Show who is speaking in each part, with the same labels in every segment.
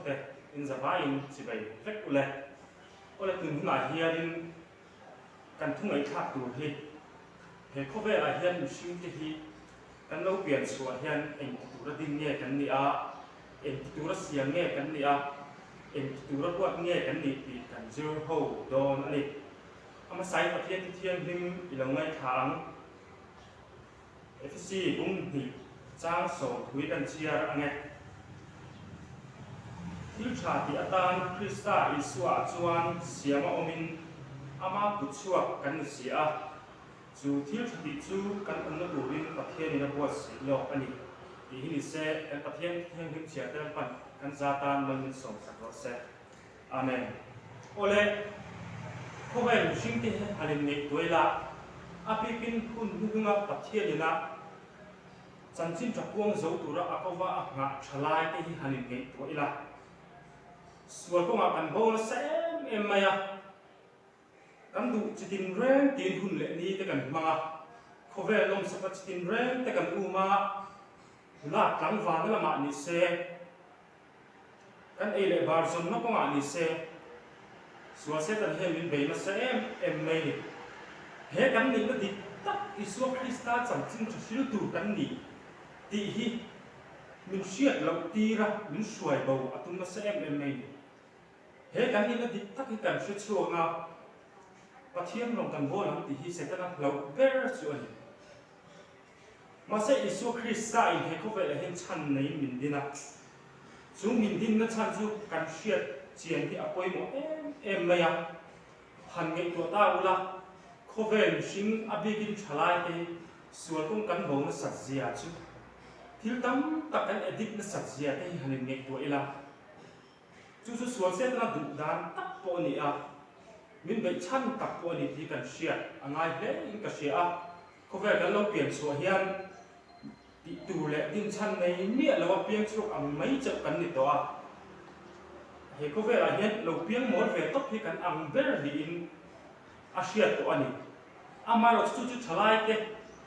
Speaker 1: te in zavain chibai vek ule ole tun huna hianin kan thungai thak tur hi he khove a hian mihring te hi kan lo pian chua hian eng tura ding nge kan ni a eng tura siam nge kan ni a eng tura buat nge kan ni ti kan zero ho don ani ama sai pathian thian him ilongai thang FC bung ni chang so thui kan chiar ange thil tha ti atan Krista Isua chuan siama omin ama puchuak kan si a chu thil tha ti chu kan anna turin pathian ina buat si lok ani ti hi ni se kan pathian theng him chia tel pan kan zatan man som sakro se amen ole khobai sing ti halin nei toila apipin hun hunga pathian ina chanchin chakuang zo tura akawa nga thalai te hi halin nei toila sual ko nga kan bol sem emaya kan du chitin reng tin hun le ni te kan manga khove lom sapa chitin reng te kan uma la tlang wa na ma ni se kan ele bar zon na ko nga ni se sual se tan he min be na se em mai ni he kan ni na di tak isu Krista chanchin chu tu kan ni ti hi min siat lo tira min suai bo atum na se em mai ni he kan ni na di tak hi kan chu nga pathian long kan bolam ti hi setana lo ber chu ani ma se isu Krista in he ko ve hen chan nei min dina chu min din na chan chu kan siat chian ti apoi mo em maya han ngai to ta ula ko ve sing abigin thalai te sual kum kan bo na sat zia chu thil tam tak kan edit na sat zia te hanin ngai to ila chu chu sual setana du dan tak po ni a min be chan tak po ni ti kan sia angai hle in ka sia ko ve kan lo pian so hian ti tu le din chan nei mi lo pian chu ang mai chap kan ni to a he ko ve la hian lo pian mor ve top hi kan ang ber li in a sia to ani ama lo chu chu thalai te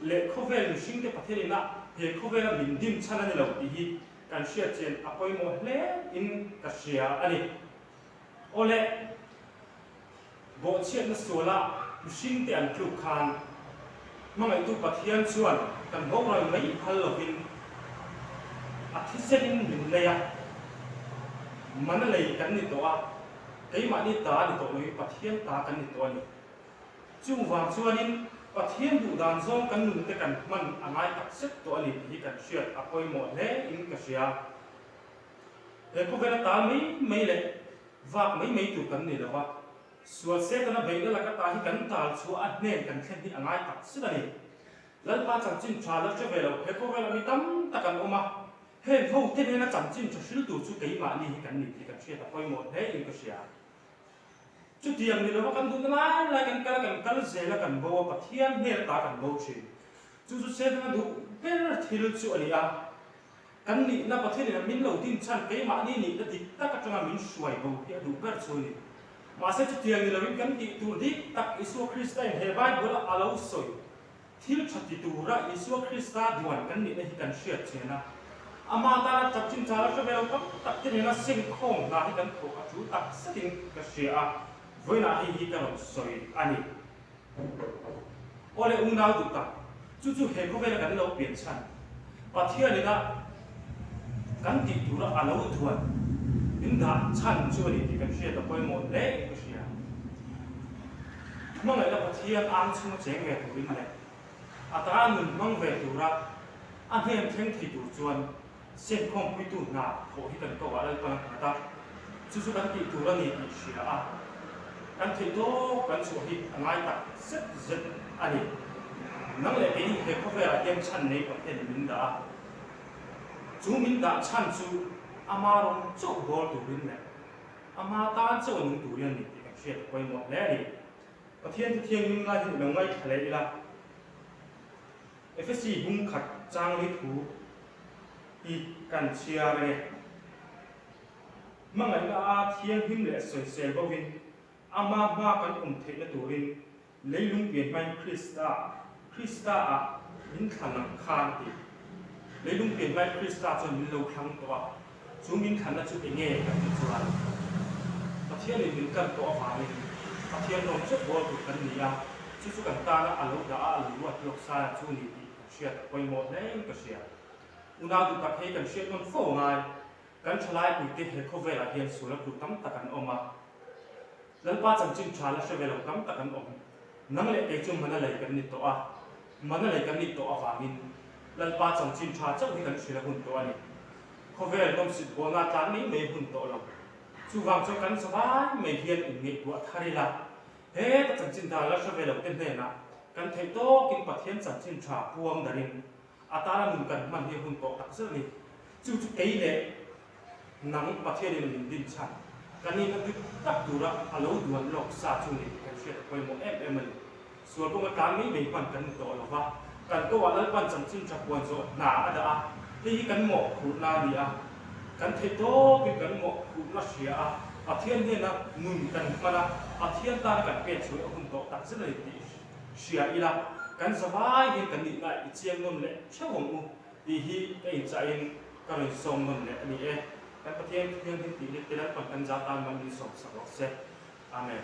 Speaker 1: le ko ve lu sing te pathelina he ko ve la min dim chan ani lo ti hi kan sia chen apoi mo hle in ka sia ani ole bo chiat na sola machine te an kluk khan mangai tu pathian chuan kan ho rai mai phal lovin a thisenin min leya man lei kan ni to a kei ma ni ta ni to loi pathian ta kan ni to ani chung wang chuanin pathian du dan zong kan nun te kan man angai tak set to ani hi kan siat apoi mo le in ka sia he ko vela ta mai le wak mai tu kan ni lawa sual se kana beina la ka ta hi kan tal chu a hnen kan thlen hi angai tak sidani lalpa chanchin thala che velo he ko vela mi tam takan oma he ho te ne na chanchin chu sil tu chu kei ma ni hi kan ni ti kan sia ta poi mo he in ka sia chu tiang ni lo kan du na la kan kal ze la kan bo pathian ne ta kan bo chi chu chu se na du ber thil chu ani a kan ni na pathian na min lo tin chan kei ma ni ni ta dik ta ka changa min suai bo hi du ber chu ni masa chu tiang ni lovin kan ti tu dik tak isu Krista he bai bola alo soi thil thati tu ra isu Krista duan kan ni hi kan sia chena ama ta na chap chin chala cho bel tak tak ti na sing khong na hi kan tho ka chu tak satin ka sia voi na hi kan soi ani ole ung nau tu ta chu chu he ko ve kan lo pian chan pathian ni na kan ti tu ra alo duan inda chan chu ni ti kan sia ta poi mo le ka sia mangai la pathian ang chu cheng ve tu in le ata nun mang ve tu ra a hem theng thi tu chuan sen khom pui tu na tho hi kan ko wa la pa ta chu chu kan ti tu ra ni ti sia a kan thi to kan chu hi angai ta set zet ani nang le ke he ko ve a hem chan nei ko ten min da chu min da chan chu ama rong chu bol tu rin le ama ta chu nung tu rian ni ti ka sia koi mo le ni pathian tu thiang nim la hi nang ngai thale ila FSC bung khat chang li thu i kan chia re mangai la thiang him le soi sel bo win ama ma kan the na tu rin leilung pian mai Krista a min thanam khan ti leilung pian mai Krista chon min lo thang to chú min khăn là chú bị nghe cái gì chú ăn và thiên thì mình cần tổ phá mình và thiên nó rất vô cùng cần gì à chú cần ta là alo đã alo luật lộc sa chú nhỉ chuyện quay một đấy cái chuyện una tụ tập hay cần chuyện nó phổ ngay cần trả lại cái hệ khâu về là hiện số là tụ tắm ta cần ôm à lần ba chẳng chinh trả là sẽ về lòng tắm ta cần ôm năng lệ cái chung mình lấy cần nít tổ à mình lấy cần nít tổ à và mình lần ba chẳng chinh trả chắc thì cần chuyện là hồn tổ này khâu về đông sự của ngã tán ní mấy hồn tổ lòng chú vàng cho cần số ba mấy hiện ứng nghiệp của thari là hết ta chẳng chinh trả là sẽ về lòng tên này nè cần thấy to kinh bát thiên chẳng chinh trả buông darin à ta là mình cần mình hiện hồn tổ đặc sắc này chú cái này nắng bát thiên này mình din chăngกันนี่นั่นคือตักดูระอารมณ์ดวนหลอกซาจุนี่กันเชื่อไปหมดมันส่วนพวกการนี้ไม่ปันกันตัวหรอกว่ากันก็ว่าแล้วปันจำจิ้มจับวันโซหนาอะดะที่กันหมกขูดนาดีกันเทโต้เป็นกันหมกขูดนาเชียอาเทียนเนี่ยนะนุ่นกันมาละอาเทียนตากันเป็นช่วยเอาคุณโตตักเสด็จดีเชียอีละกันสบายเห็นกันนี่ไงเจียงนนเละเช่าหงอุดีฮีไอ้ใจเองก็เลยส่งนนเละนี่เองกันประเทศที่ที่ตีเล็กๆก่อนกันจะตามมันมีสองสักหลอกเซอาเมน